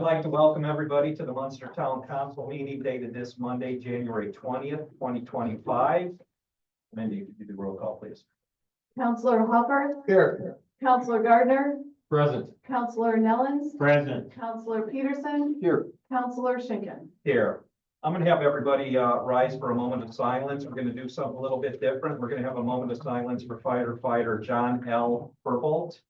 I'd like to welcome everybody to the Munster Town Council meeting dated this Monday, January 20th, 2025. Mindy, could you do roll call, please? Counselor Hopper, Here. Counselor Gardner, Present. Counselor Nellens, Present. Counselor Peterson, Here. Counselor Schinkin. Here. I'm going to have everybody rise for a moment of silence. We're going to do something a little bit different. We're going to have a moment of silence for firefighter John L. Purbolt.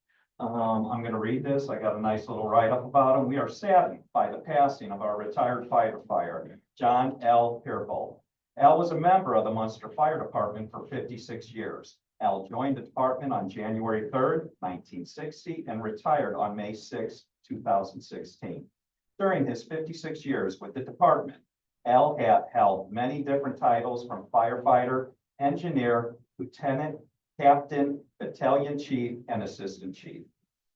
I'm going to read this. I got a nice little write-up about him. We are saddened by the passing of our retired firefighter, John L. Purbolt. Al was a member of the Munster Fire Department for 56 years. Al joined the department on January 3rd, 1960, and retired on May 6, 2016. During his 56 years with the department, Al had held many different titles from firefighter, engineer, lieutenant, captain, battalion chief, and assistant chief.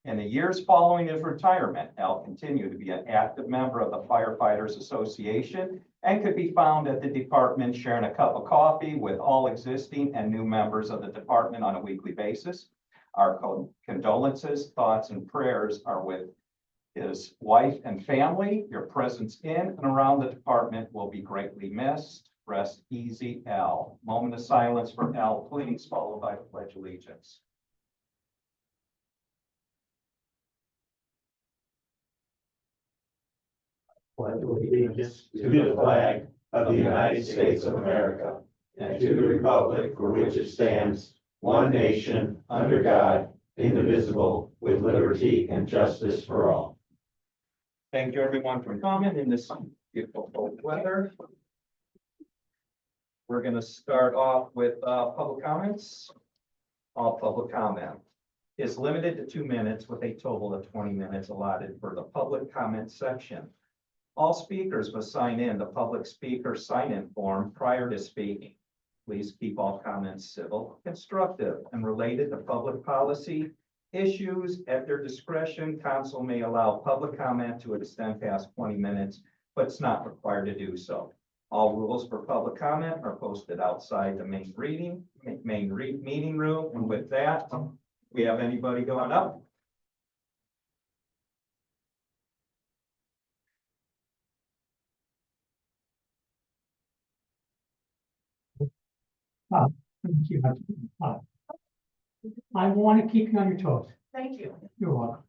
In the years following his retirement, Al continued to be an active member of the Firefighters Association and could be found at the department sharing a cup of coffee with all existing and new members of the department on a weekly basis. Our condolences, thoughts, and prayers are with his wife and family. Your presence in and around the department will be greatly missed. Rest easy, Al. Moment of silence for Al, please, followed by the Pledge of Allegiance. Pledge allegiance to the flag of the United States of America and to the republic for which it stands, one nation, under God, indivisible, with liberty and justice for all. Thank you, everyone, for coming in this beautiful cold weather. We're going to start off with public comments. All public comment is limited to 2 minutes with a total of 20 minutes allotted for the public comment section. All speakers must sign in the public speaker sign-in form prior to speaking. Please keep all comments civil, constructive, and related to public policy issues. At their discretion, council may allow public comment to extend past 20 minutes, but it's not required to do so. All rules for public comment are posted outside the main meeting room. And with that, we have anybody going up? Thank you. I want to keep you on your toes. Thank you. You're welcome.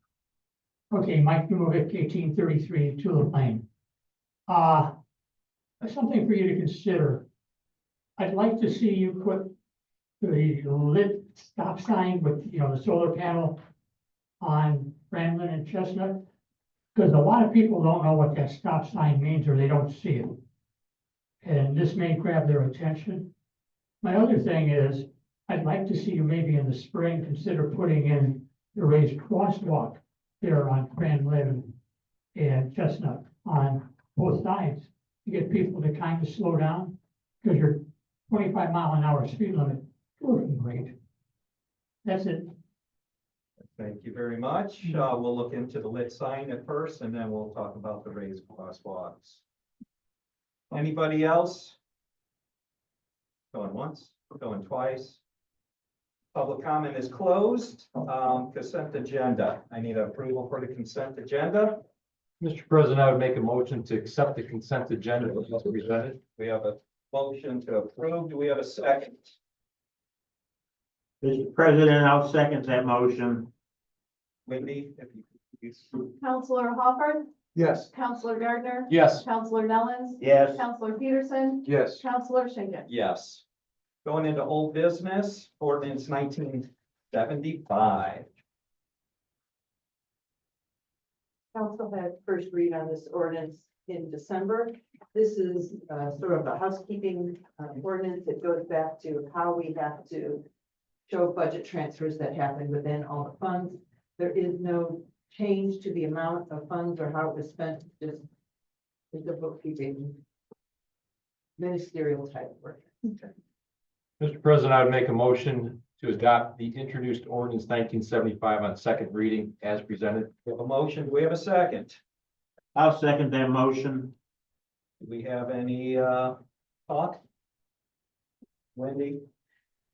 Okay, Mike Dumovic, 1833 Tulip Lane. Something for you to consider. I'd like to see you put the lit stop sign with, the solar panel on Franklin and Chestnut. Because a lot of people don't know what that stop sign means or they don't see it. And this may grab their attention. My other thing is, I'd like to see you maybe in the spring consider putting in the raised crosswalk there on Franklin and Chestnut on both sides to get people to kind of slow down because your 25-mile-an-hour speed limit is working great. That's it. Thank you very much. We'll look into the lit sign at first, and then we'll talk about the raised crosswalks. Anybody else? Going once, going twice. Public comment is closed. Consent agenda. I need approval for the consent agenda. Mr. President, I would make a motion to accept the consent agenda as presented. We have a motion to approve. Do we have a second? Mr. President, I'll second that motion. Wendy, if you could please. Counselor Hopper, Yes. Counselor Gardner, Yes. Counselor Nellens, Yes. Counselor Peterson, Yes. Counselor Schinkin. Yes. Going into old business, ordinance 1975. Council had first read on this ordinance in December. This is sort of a housekeeping ordinance. It goes back to how we have to show budget transfers that happen within all the funds. There is no change to the amount of funds or how it was spent, just the bookkeeping ministerial type work. Mr. President, I would make a motion to adopt the introduced ordinance 1975 on second reading as presented. We have a motion. Do we have a second? I'll second that motion. Do we have any talk? Wendy?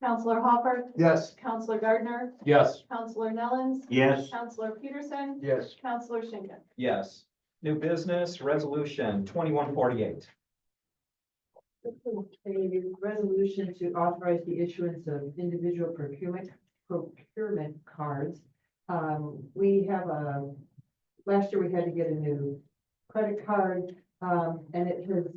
Counselor Hopper, Yes. Counselor Gardner, Yes. Counselor Nellens, Yes. Counselor Peterson, Yes. Counselor Schinkin. Yes. New business, resolution 2148. A resolution to authorize the issuance of individual procurement cards. We have last year we had to get a new credit card, and it has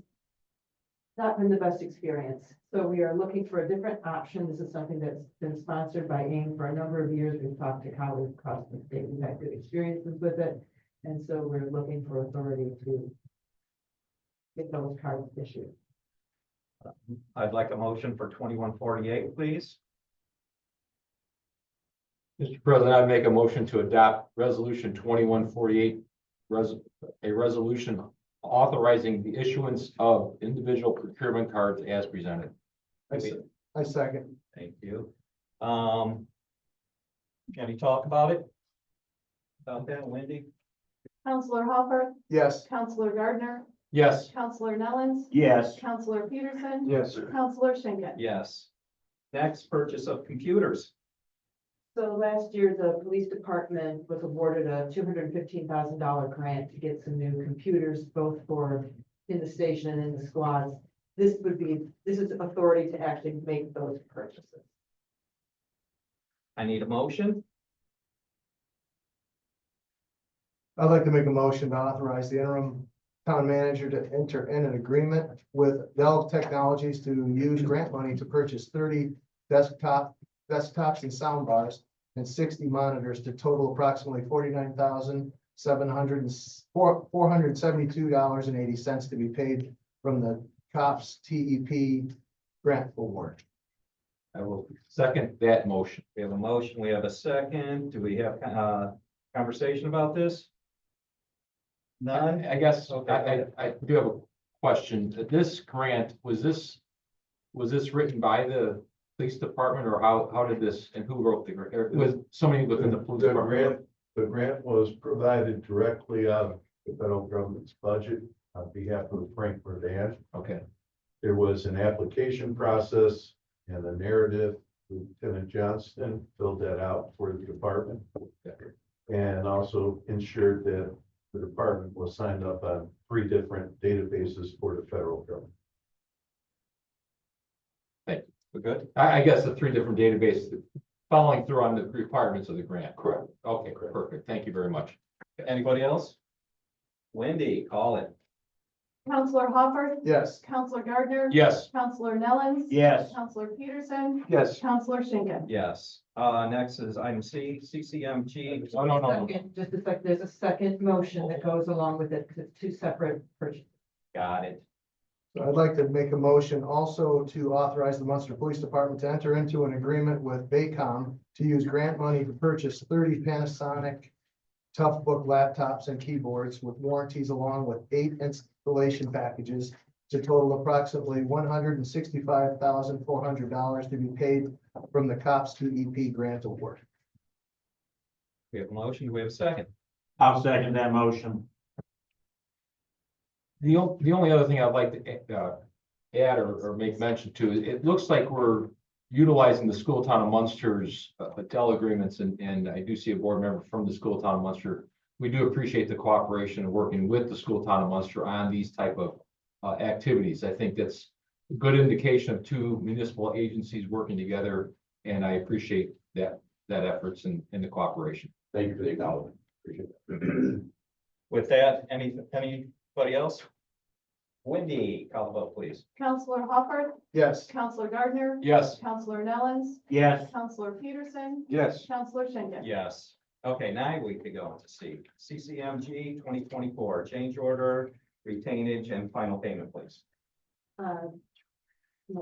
not been the best experience. So we are looking for a different option. This is something that's been sponsored by AIM for a number of years. We've talked to colleagues across the state. We've had good experiences with it. And so we're looking for authority to get those cards issued. I'd like a motion for 2148, please. Mr. President, I'd make a motion to adopt resolution 2148, a resolution authorizing the issuance of individual procurement cards as presented. I second. Thank you. Any talk about it? About that, Wendy? Counselor Hopper, Yes. Counselor Gardner, Yes. Counselor Nellens, Yes. Counselor Peterson, Yes. Counselor Schinkin. Yes. Next, purchase of computers. So last year, the police department was awarded a $215,000 grant to get some new computers, both for in the station and in the squads. This is authority to actually make those purchases. I need a motion. I'd like to make a motion to authorize the interim town manager to enter in an agreement with Dell Technologies to use grant money to purchase 30 desktops and sound bars and 60 monitors to total approximately $49,472.80 to be paid from the COPS TEP grant award. I will second that motion. We have a motion, we have a second. Do we have conversation about this? None? I guess Okay. I do have a question. This grant, was this written by the police department, or how did this, and who wrote the grant? Or was somebody within the police department? The grant was provided directly out of the federal government's budget on behalf of the Frankfurt Band. Okay, There was an application process and a narrative. Lieutenant Johnston filled that out for the department. And also ensured that the department was signed up on 3 different databases for the federal government. We're good? I guess the 3 different databases following through on the requirements of the grant. Correct. Okay, perfect. Thank you very much. Anybody else? Wendy, call it. Counselor Hopper, Yes. Counselor Gardner. Yes. Counselor Nellens. Yes. Counselor Peterson, Yes. Counselor Schinkin. Yes. Next is item C, CCMG. Oh, no. Second, just a sec, there's a second motion that goes along with it, 'cause it's 2 separate purchases. Got it. So I'd like to make a motion also to authorize the Munster Police Department to enter into an agreement with Baycom to use grant money to purchase 30 Panasonic Toughbook laptops and keyboards with warranties along with 8 installation packages to total approximately $165,400 to be paid from the COPS TEP grant award. We have a motion. Do we have a second? I'll second that motion. The only other thing I'd like to add or make mention to, it looks like we're utilizing the school town of Munster's Dell agreements, and I do see a board member from the school town of Munster. We do appreciate the cooperation of working with the school town of Munster on these type of activities. I think that's a good indication of 2 municipal agencies working together, and I appreciate that efforts and the cooperation. Thank you for the acknowledgement. Appreciate it. With that, anybody else? Wendy, call the vote, please. Counselor Hopper, Yes. Counselor Gardner. Yes. Counselor Nellens, Yes. Counselor Peterson, Yes. Counselor Schinkin. Yes. Okay, now we could go into C. CCMG 2024, change order, retainage, and final payment, please.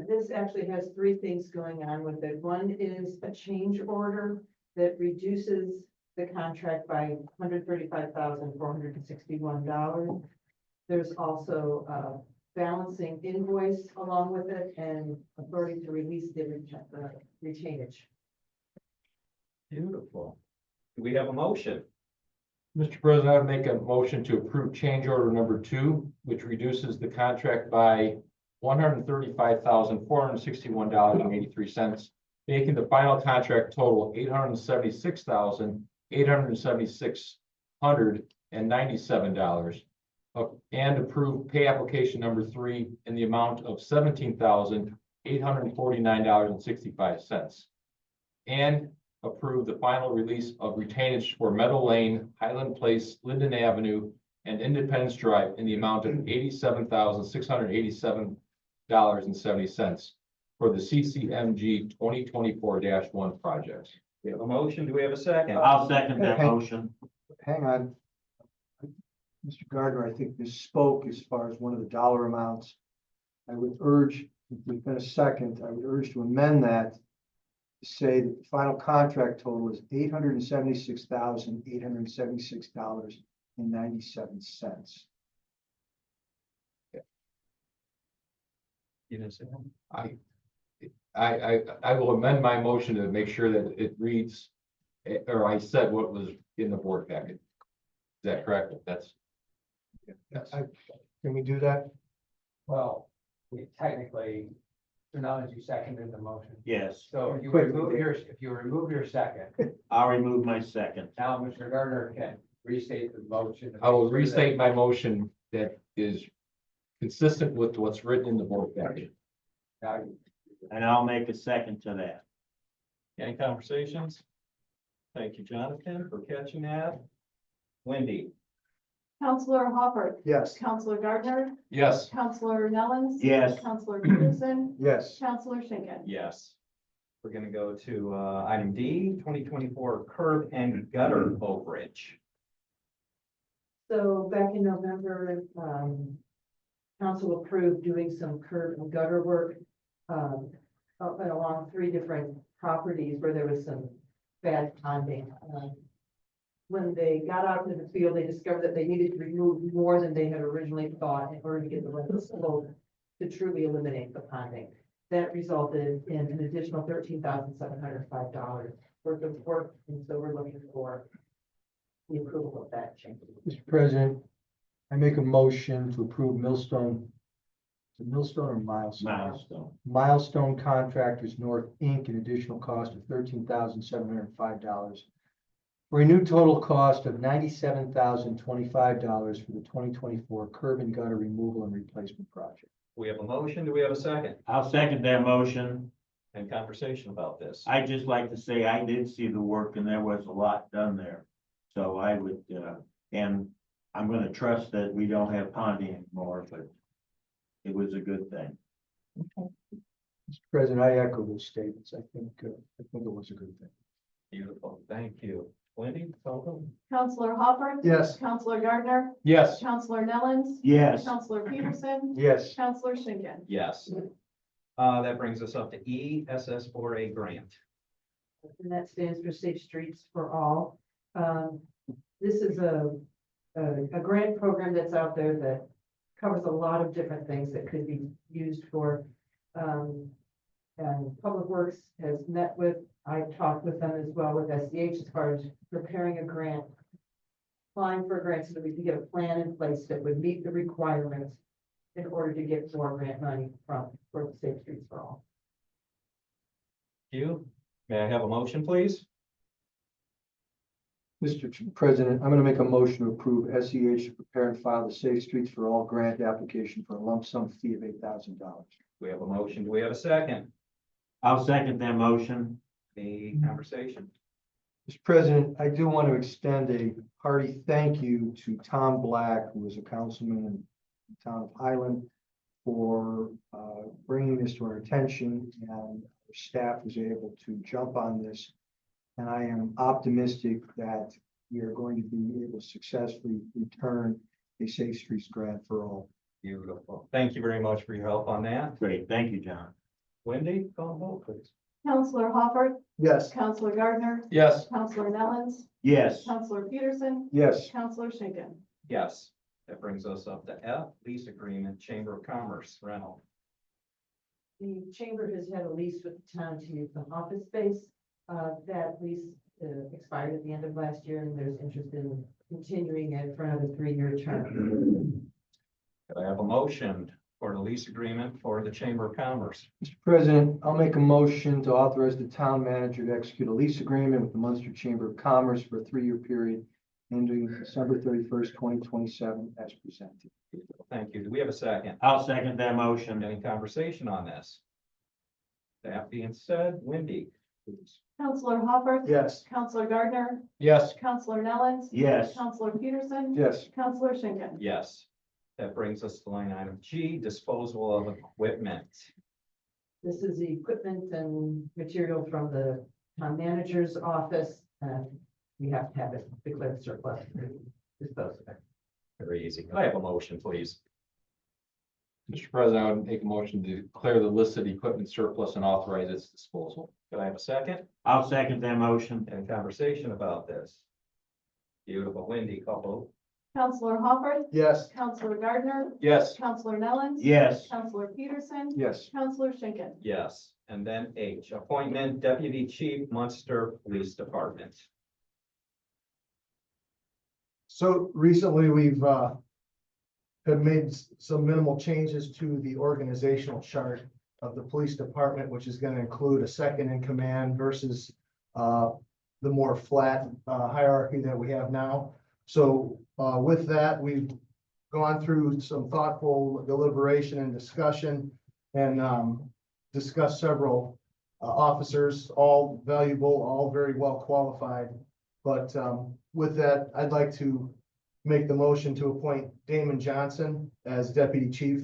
This actually has 3 things going on with it. One is a change order that reduces the contract by $135,461. There's also a balancing invoice along with it and authority to release the retainage. Beautiful. Do we have a motion? Mr. President, I would make a motion to approve change order number 2, which reduces the contract by $135,461.83, making the final contract total $876,876.97 and approve pay application number 3 in the amount of $17,849.65. And approve the final release of retainage for Meadow Lane, Highland Place, Linden Avenue, and Independence Drive in the amount of $87,687.70 for the CCMG 2024-1 project. We have a motion. Do we have a second? I'll second that motion. Hang on. Mr. Gardner, I think misspoke as far as one of the dollar amounts. I would urge, if we've been a second, I would urge to amend that to say that the final contract total is $876,876.97. You didn't say that? I will amend my motion to make sure that it reads, or I said what was in the board packet. Is that correct? That's. Yes. Can we do that? Well, we technically, so now that you seconded the motion. Yes, So if you Quick. remove your second, I'll remove my second. now Mr. Gardner can restate the motion. I will restate my motion that is consistent with what's written in the board packet. Now you- And I'll make a second to that. Any conversations? Thank you, Jonathan, for catching that. Wendy? Counselor Hopper. Yes. Counselor Gardner. Yes. Counselor Nellens. Yes. Counselor Peterson. Yes. Counselor Schinkin. Yes. We're gonna go to item D, 2024 curb and gutter overage. So back in November, council approved doing some curb and gutter work up and along 3 different properties where there was some bad ponding. When they got out into the field, they discovered that they needed to remove more than they had originally thought in order to get the right slope to truly eliminate the ponding. That resulted in an additional $13,705 worth of work, and so we're looking for the approval of that change. Mr. President, I make a motion to approve Millstone. Is it Millstone or Milestone? Milestone. Milestone Contractors North, Inc., an additional cost of $13,705 for a new total cost of $97,025 for the 2024 curb and gutter removal and replacement project. We have a motion. Do we have a second? I'll second that motion. And conversation about this? I'd just like to say I did see the work and there was a lot done there. So I would, and I'm gonna trust that we don't have ponding anymore, but it was a good thing. Mr. President, I echo those statements. I think it was a good thing. Beautiful. Thank you. Wendy? Welcome. Counselor Hopper. Yes. Counselor Gardner. Yes. Counselor Nellens. Yes, Counselor Peterson. Yes. Counselor Schinkin. Yes. That brings us up to E, SS4A grant. And that stands for Safe Streets for All. This is a grant program that's out there that covers a lot of different things that could be used for. And Public Works has met with, I talked with them as well with SCH as far as preparing a grant, applying for a grant so that we can get a plan in place that would meet the requirements in order to get more grant money for the Safe Streets for All. Thank you. May I have a motion, please? Mr. President, I'm going to make a motion to approve SEH to prepare and file the Safe Streets for All grant application for a lump sum fee of $8,000. We have a motion. Do we have a second? I'll second that motion. Any conversation? Mr. President, I do want to extend a hearty thank you to Tom Black, who is a councilman in the town of Highland, for bringing this to our attention, and our staff was able to jump on this. And I am optimistic that we are going to be able to successfully return a Safe Streets grant for all. Beautiful. Thank you very much for your help on that. Great, thank you, John. Wendy, call the vote, please. Counselor Hopper. Yes. Counselor Gardner. Yes. Counselor Nellens. Yes, Counselor Peterson. Yes. Counselor Schinkin. Yes. That brings us up to F, lease agreement, Chamber of Commerce rental. The chamber has had a lease with the town to use some office space. That lease expired at the end of last year, and there's interest in continuing it for another 3-year term. Could I have a motion for the lease agreement for the Chamber of Commerce? Mr. President, I'll make a motion to authorize the town manager to execute a lease agreement with the Munster Chamber of Commerce for a 3-year period ending December 31st, 2027, as presented. Thank you. Do we have a second? I'll second that motion. Any conversation on this? That being said, Wendy, please. Counselor Hopper. Yes. Counselor Gardner. Yes. Counselor Nellens. Yes. Counselor Peterson. Yes. Counselor Schinkin. Yes. That brings us to line item G, disposal of equipment. This is the equipment and material from the town manager's office. We have to have it declared surplus. to dispose of it. Very easy. Can I have a motion, please? Mr. President, I would make a motion to declare the listed equipment surplus and authorize its disposal. Could I have a second? I'll second that motion. Any conversation about this? Beautiful. Wendy, couple. Counselor Hopper. Yes. Counselor Gardner. Yes. Counselor Nellens. Yes. Counselor Peterson. Yes. Counselor Schinkin. Yes. And then H, appointment Deputy Chief Munster Police Department. So recently, we've have made some minimal changes to the organizational chart of the police department, which is going to include a second in command versus the more flat hierarchy that we have now. So with that, we've gone through some thoughtful deliberation and discussion and discussed several officers, all valuable, all very well qualified. But with that, I'd like to make the motion to appoint Damon Johnson as deputy chief.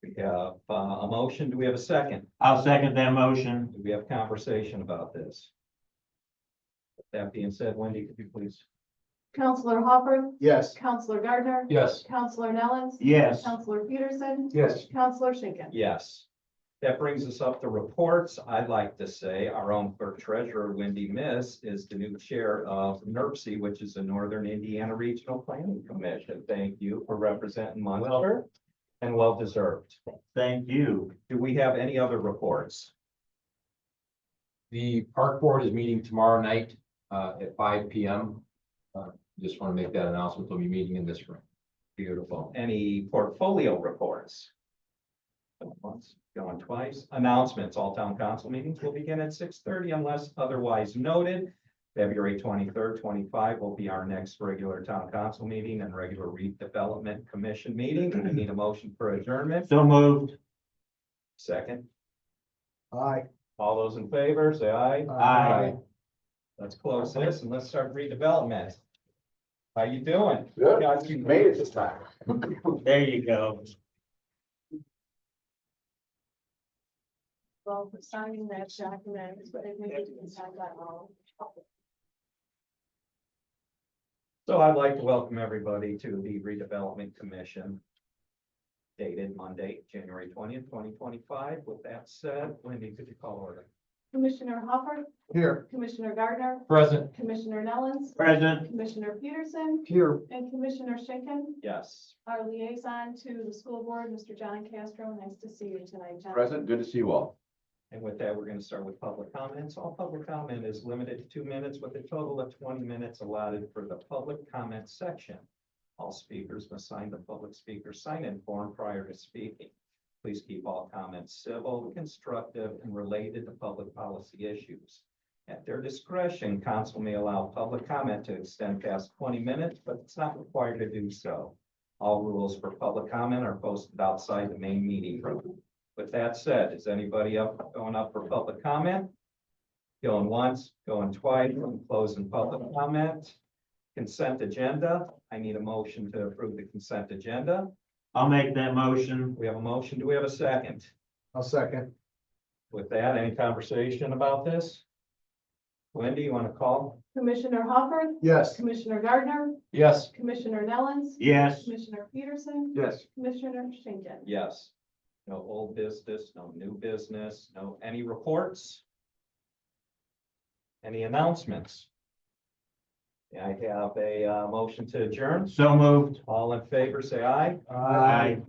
We have a motion. Do we have a second? I'll second that motion. Do we have conversation about this? With that being said, Wendy, could you please? Counselor Hopper. Yes. Counselor Gardner. Yes. Counselor Nellens. Yes. Counselor Peterson. Yes. Counselor Schinkin. Yes. That brings us up to reports. I'd like to say our own clerk treasurer, Wendy Miss, is the new chair of NERC, which is the Northern Indiana Regional Planning Commission. Thank you for representing Munster and well deserved. Thank you. Do we have any other reports? The park board is meeting tomorrow night at 5 p.m. Just want to make that announcement. They'll be meeting in this room. Beautiful. Any portfolio reports? Going once, going twice. Announcements. All town council meetings will begin at 6:30 unless otherwise noted. February 23rd, 25 will be our next regular town council meeting and regular redevelopment commission meeting. I need a motion for adjournment. So moved. Second. Aye. All those in favor, say aye. Aye. Let's close this and let's start redevelopment. How you doing? Good. Got you. Made it this time. There you go. Well, for signing that document, but it may be signed by all. So I'd like to welcome everybody to the redevelopment commission. Dated Monday, January 20th, 2025. With that said, Wendy, could you call order? Commissioner Hopper. Here. Commissioner Gardner. Present. Commissioner Nellens. Present. Commissioner Peterson. Here. And Commissioner Schinkin. Yes. Our liaison to the school board, Mr. John Castro. Nice to see you tonight, John. Present. Good to see you all. And with that, we're going to start with public comments. All public comment is limited to 2 minutes with a total of 20 minutes allotted for the public comment section. All speakers must sign the public speaker sign-in form prior to speaking. Please keep all comments civil, constructive, and related to public policy issues. At their discretion, council may allow public comment to extend past 20 minutes, but it's not required to do so. All rules for public comment are posted outside the main meeting room. With that said, is anybody going up for public comment? Going once, going twice, and closing public comment. Consent agenda. I need a motion to approve the consent agenda. I'll make that motion. We have a motion. Do we have a second? I'll second. With that, any conversation about this? Wendy, you want to call? Commissioner Hopper. Yes. Commissioner Gardner. Yes. Commissioner Nellens. Yes. Commissioner Peterson. Yes. Commissioner Schinkin. Yes. No old business, no new business, no any reports? Any announcements? I have a motion to adjourn. So moved. All in favor, say aye. Aye.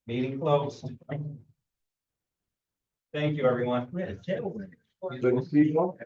Meeting closed. Thank you, everyone. Good to see you all.